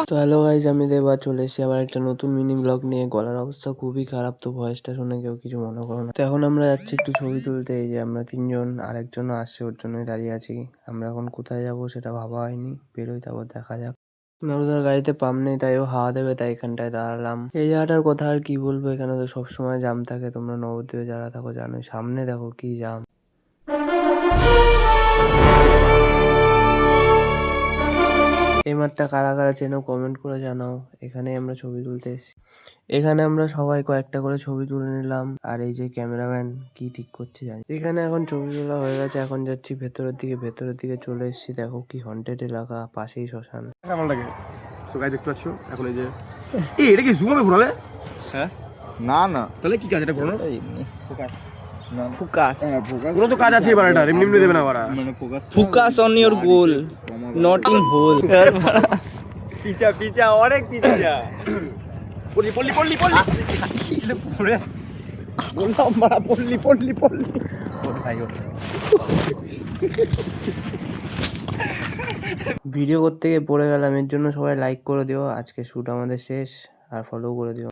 তো hello guys, আমি দেবা চলে এসেছি আবার একটা নতুন মিনি ব্লগ নিয়ে। গলার অবস্থা খুবই খারাপ, তো ভয়েসটা শুনে কেউ কিছু মনে করো না। তো এখন আমরা যাচ্ছি একটু ছবি তুলতে। এই যে আমরা তিনজন, আরেকজনও আসছে, ওর জন্যই দাঁড়িয়ে আছি। আমরা এখন কোথায় যাব সেটা ভাবা হয়নি, বেরোই তারপর দেখা যাক। নরদার গাড়িতে পাম্প নেই, তাই ও হাওয়া দেবে, তাই এখানটায় দাঁড়ালাম। এই জায়গাটার কথা আর কি বলবো, এখানে তো সবসময় জাম থাকে। তোমরা নবদ্বীপে যারা থাকো জানোই, সামনে দেখো কি জাম। এই মাঠটা কারা কারা চেনো কমেন্ট করে জানাও। এখানে আমরা ছবি তুলতে এসেছি। এখানে আমরা সবাই কয়েকটা করে ছবি তুলে নিলাম। আর এই যে ক্যামেরাম্যান কি ঠিক করছে জানি। এখানে এখন ছবি তোলা হয়ে গেছে, এখন যাচ্ছি ভেতরের দিকে চলে এসেছি। দেখো কি হন্টেড এলাকা, পাশেই শ্মশান। কেমন লাগে? সো গাইস, দেখতে পাচ্ছ এখন এই যে এটা কি জুম হবে ঘোরালে? হ্যাঁ না না, তাহলে কি কাজ এটা ঘোরানো? এমনি ফোকাস। না ফোকাস ফোকাস কোনো তো কাজ আছে এবার, এটা এমনি এমনি দেবে না বাড়া। মানে focus focus on your goal, not in whole. পিছা অনেক পিছা যা পল্লি পল্লি পল্লি পল্লি পুরো বললাম বাড়া, পল্লি পল্লি পল্লি ভিডিও করতে গিয়ে পড়ে গেলাম, এর জন্য সবাই লাইক করে দিও। আজকে শ্যুট আমাদের শেষ, আর ফলো করে দিও।